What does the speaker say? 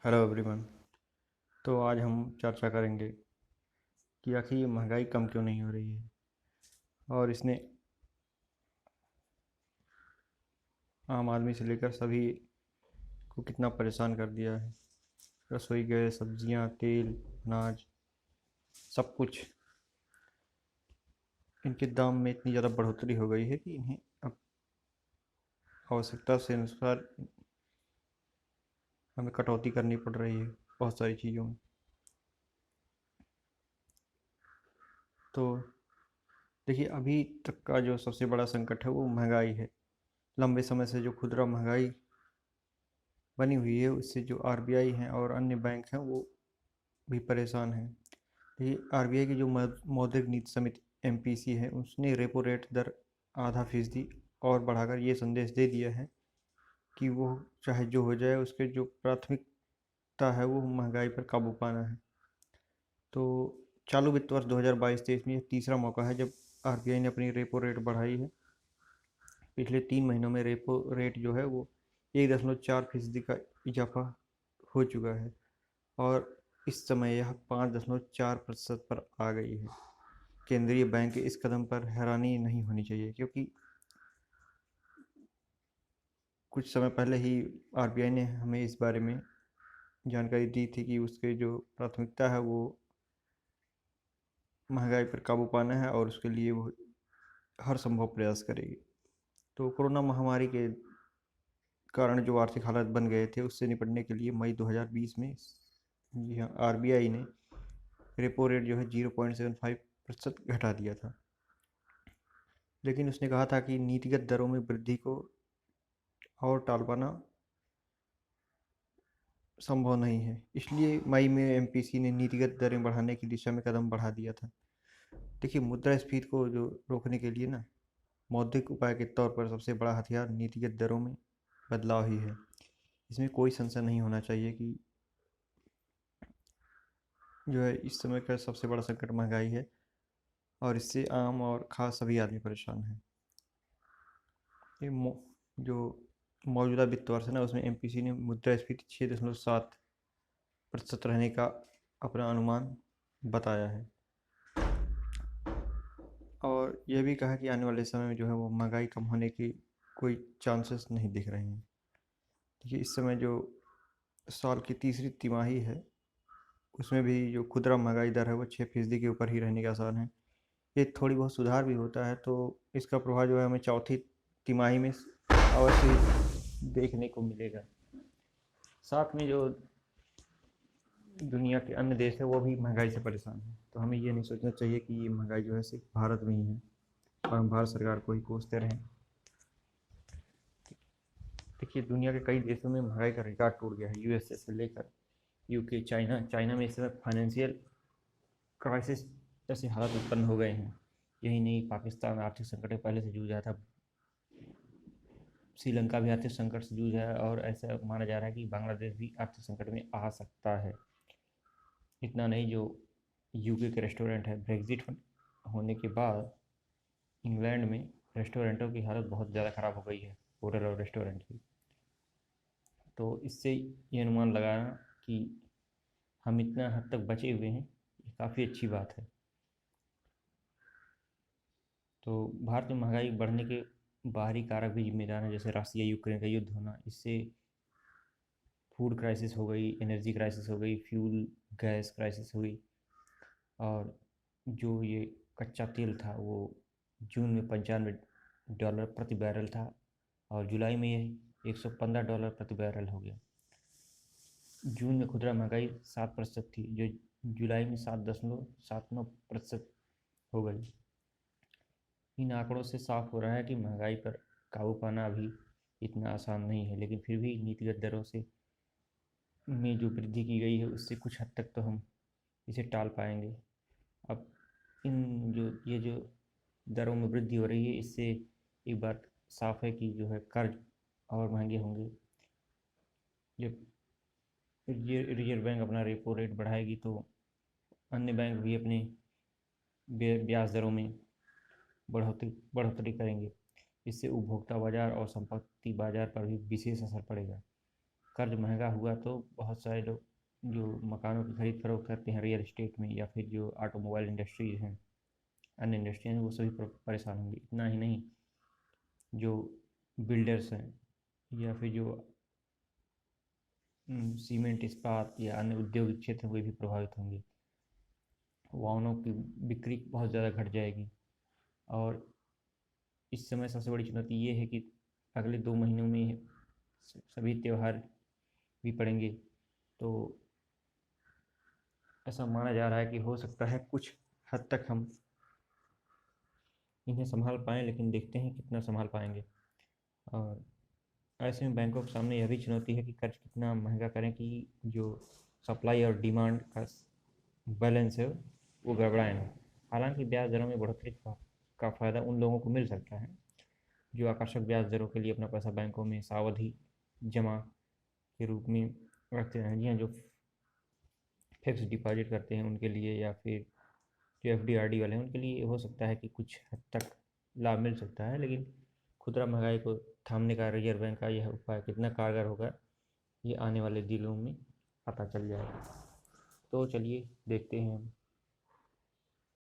Hello everyone. तो आज हम चर्चा करेंगे कि आखिर ये महंगाई कम क्यों नहीं हो रही है और इसने आम आदमी से लेकर सभी को कितना परेशान कर दिया है। रसोई गैस, सब्जियां, तेल, अनाज, सब कुछ इनके दाम में इतनी ज़्यादा बढ़ोतरी हो गई है कि इन्हें अब आवश्यकता से अनुसार हमें कटौती करनी पड़ रही है बहुत सारी चीज़ों में। तो देखिए, अभी तक का जो सबसे बड़ा संकट है वो महंगाई है। लंबे समय से जो खुदरा महंगाई बनी हुई है उससे जो आरबीआई हैं और अन्य बैंक हैं वो भी परेशान हैं। ये आरबीआई की जो मौद्रिक नीति समिति एमपीसी है उसने रेपो रेट दर आधा फीसदी और बढ़ाकर ये संदेश दे दिया है कि वो चाहे जो हो जाए उसके जो प्राथमिकता है वो महंगाई पर काबू पाना है। तो चालू वित्त वर्ष 2022-23 में यह तीसरा मौका है जब आरबीआई ने अपनी रेपो रेट बढ़ाई है। पिछले 3 महीनों में रेपो रेट जो है वो 1.4% का इजाफा हो चुका है और इस समय यह 5.4% पर आ गई है। केंद्रीय बैंक के इस कदम पर हैरानी नहीं होनी चाहिए, क्योंकि कुछ समय पहले ही आरबीआई ने हमें इस बारे में जानकारी दी थी कि उसके जो प्राथमिकता है वो महंगाई पर काबू पाना है और उसके लिए वो हर संभव प्रयास करेगी। तो कोरोना महामारी के कारण जो आर्थिक हालात बन गए थे उससे निपटने के लिए मई 2020 में जी हाँ आरबीआई ने रेपो रेट जो है 0.75% घटा दिया था। लेकिन उसने कहा था कि नीतिगत दरों में वृद्धि को और टाल पाना संभव नहीं है, इसलिए मई में एमपीसी ने नीतिगत दरें बढ़ाने की दिशा में कदम बढ़ा दिया था। देखिए, मुद्रास्फीति को जो रोकने के लिए ना मौद्रिक उपाय के तौर पर सबसे बड़ा हथियार नीतिगत दरों में बदलाव ही है। इसमें कोई संशय नहीं होना चाहिए कि जो है इस समय का सबसे बड़ा संकट महंगाई है और इससे आम और खास सभी आदमी परेशान हैं। ये जो मौजूदा वित्त वर्ष है ना उसमें एमपीसी ने मुद्रास्फीति 6.7% रहने का अपना अनुमान बताया है और यह भी कहा कि आने वाले समय में जो है वो महंगाई कम होने की कोई चांसेस नहीं दिख रहे हैं। देखिए, इस समय जो साल की तीसरी तिमाही है उसमें भी जो खुदरा महंगाई दर है वो 6% के ऊपर ही रहने के आसार हैं। ये थोड़ी बहुत सुधार भी होता है तो इसका प्रभाव जो है हमें चौथी तिमाही में अवश्य ही देखने को मिलेगा। साथ में जो दुनिया के अन्य देश है वो भी महंगाई से परेशान है, तो हमें ये नहीं सोचना चाहिए कि ये महंगाई जो है सिर्फ भारत में ही है और हम भारत सरकार को ही कोसते रहें। देखिए, दुनिया के कई देशों में महंगाई का रिकॉर्ड टूट गया है, यूएसए से लेकर यूके, चाइना। चाइना में इस समय फाइनेंशियल क्राइसिस जैसे हालात उत्पन्न हो गए हैं। यही नहीं, पाकिस्तान आर्थिक संकट में पहले से जूझ रहा था, श्रीलंका भी आर्थिक संकट से जूझ रहा है और ऐसा माना जा रहा है कि बांग्लादेश भी आर्थिक संकट में आ सकता है। इतना नहीं, जो यूके के रेस्टोरेंट है, ब्रेग्जिट होने के बाद इंग्लैंड में रेस्टोरेंटों की हालत बहुत ज़्यादा ख़राब हो गई है, होटल और रेस्टोरेंट की। तो इससे ये अनुमान लगाना कि हम इतना हद तक बचे हुए हैं ये काफ़ी अच्छी बात है। तो भारत में महंगाई बढ़ने के बाहरी कारक भी जिम्मेदार हैं, जैसे रसिया यूक्रेन का युद्ध होना, इससे फूड क्राइसिस हो गई, एनर्जी क्राइसिस हो गई, फ्यूल गैस क्राइसिस हुई और जो ये कच्चा तेल था वो जून में $95 प्रति बैरल था और जुलाई में ये $115 प्रति बैरल हो गया। जून में खुदरा महंगाई 7% थी, जो जुलाई में 7.79% हो गई। इन आंकड़ों से साफ हो रहा है कि महंगाई पर काबू पाना अभी इतना आसान नहीं है, लेकिन फिर भी नीतिगत दरों से में जो वृद्धि की गई है उससे कुछ हद तक तो हम इसे टाल पाएंगे। अब इन जो ये जो दरों में वृद्धि हो रही है इससे एक बात साफ है कि जो है कर्ज और महंगे होंगे। जब रिजर्व बैंक अपना रेपो रेट बढ़ाएगी तो अन्य बैंक भी अपने ब्याज दरों में बढ़ोतरी बढ़ोतरी करेंगे। इससे उपभोक्ता बाजार और संपत्ति बाजार पर भी विशेष असर पड़ेगा। कर्ज महंगा हुआ तो बहुत सारे लोग जो मकानों की खरीद फरोख्त करते हैं रियल इस्टेट में, या फिर जो ऑटोमोबाइल इंडस्ट्रीज हैं, अन्य इंडस्ट्री हैं, वो सभी परेशान होंगे। इतना ही नहीं, जो बिल्डर्स हैं या फिर जो सीमेंट इस्पात या अन्य औद्योगिक क्षेत्र वे भी प्रभावित होंगे। वाहनों की बिक्री बहुत ज़्यादा घट जाएगी। और इस समय सबसे बड़ी चुनौती ये है कि अगले 2 महीनों में सभी त्यौहार भी पड़ेंगे, तो ऐसा माना जा रहा है कि हो सकता है कुछ हद तक हम इन्हें संभाल पाएँ, लेकिन देखते हैं कितना संभाल पाएंगे। और ऐसे में बैंकों के सामने यह भी चुनौती है कि कर्ज कितना महंगा करें कि जो सप्लाई और डिमांड का बैलेंस है वो गड़बड़ाए ना। हालांकि ब्याज दरों में बढ़ोतरी का फ़ायदा उन लोगों को मिल सकता है जो आकर्षक ब्याज दरों के लिए अपना पैसा बैंकों में सावधि जमा के रूप में रखते हैं। जी हाँ, जो फिक्स डिपॉजिट करते हैं उनके लिए, या फिर जो FD RD वाले हैं उनके लिए हो सकता है कि कुछ हद तक लाभ मिल सकता है। लेकिन खुदरा महंगाई को थामने का रिजर्व बैंक का यह उपाय कितना कारगर होगा, ये आने वाले दिनों में पता चल जाएगा। तो चलिए देखते हैं हम